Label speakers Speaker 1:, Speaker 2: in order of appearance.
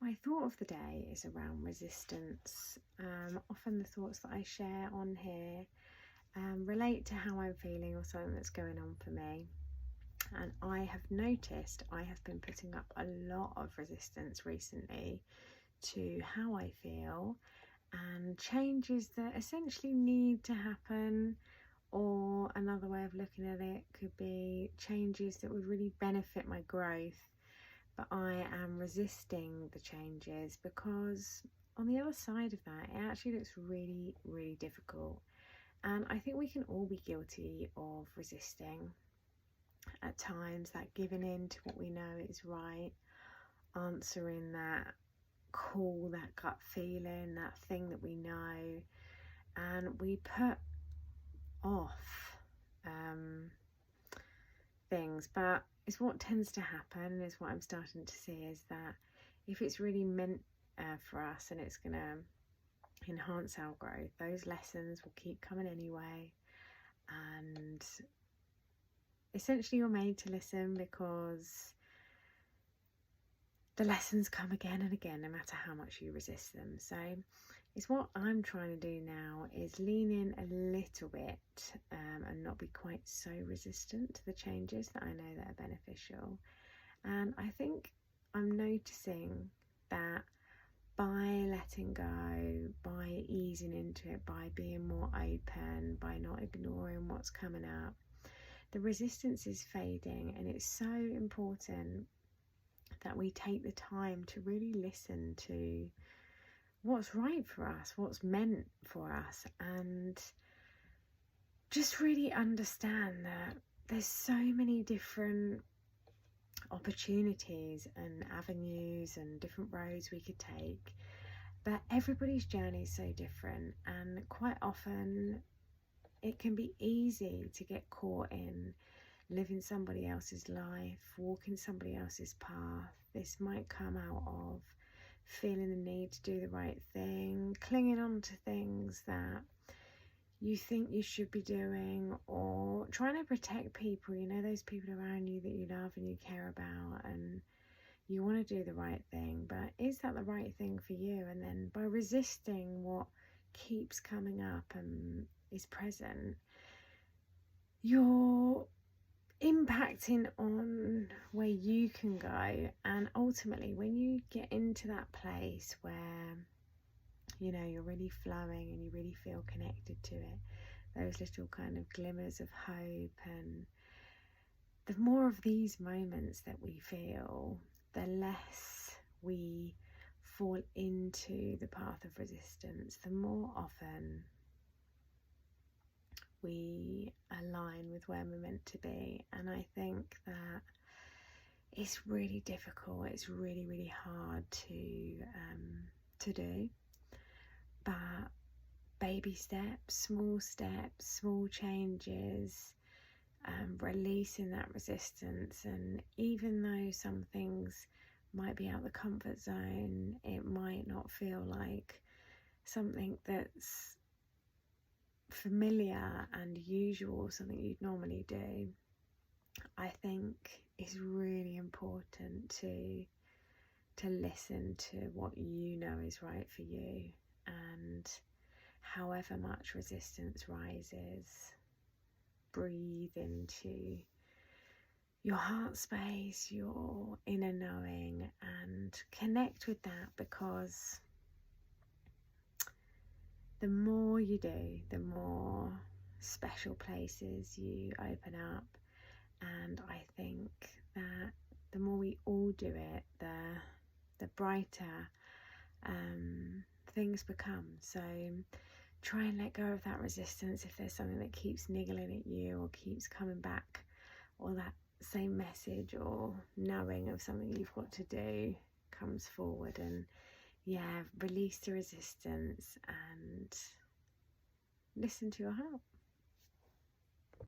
Speaker 1: My thought of the day is around resistance. Often the thoughts that I share on here relate to how I'm feeling or something that's going on for me. And I have noticed I have been putting up a lot of resistance recently to how I feel and changes that essentially need to happen. Or another way of looking at it could be changes that would really benefit my growth, but I am resisting the changes because on the other side of that, it actually looks really, really difficult. And I think we can all be guilty of resisting at times, that giving in to what we know is right, answering that call, that gut feeling, that thing that we know, and we put off things. But it's what tends to happen, and is what I'm starting to see, is that if it's really meant for us and it's going to enhance our growth, those lessons will keep coming anyway. And essentially you're made to listen because the lessons come again and again, no matter how much you resist them. So it's what I'm trying to do now, is lean in a little bit and not be quite so resistant to the changes that I know that are beneficial. And I think I'm noticing that by letting go, by easing into it, by being more open, by not ignoring what's coming up, the resistance is fading. And it's so important that we take the time to really listen to what's right for us, what's meant for us, and just really understand that there's so many different opportunities and avenues and different roads we could take, but everybody's journey is so different, and quite often it can be easy to get caught in living somebody else's life, walking somebody else's path. This might come out of feeling the need to do the right thing, clinging on to things that you think you should be doing, or trying to protect people, you know, those people around you that you love and you care about, and you want to do the right thing, but is that the right thing for you? And then by resisting what keeps coming up and is present, you're impacting on where you can go. And ultimately, when you get into that place where, you know, you're really flowing and you really feel connected to it, those little kind of glimmers of hope, and the more of these moments that we feel, the less we fall into the path of resistance, the more often we align with where we're meant to be. And I think that it's really difficult, it's really, really hard to do, but baby steps, small changes, releasing that resistance. And even though some things might be out of the comfort zone, it might not feel like something that's familiar and usual, something you'd normally do, I think is really important to listen to what you know is right for you. And however much resistance rises, breathe into your heart space, your inner knowing, and connect with that, because the more you do, the more special places you open up. And I think that the more we all do it, the brighter things become. So try and let go of that resistance if there's something that keeps niggling at you or keeps coming back, or that same message or knowing of something you've got to do comes forward. And release the resistance and listen to your heart.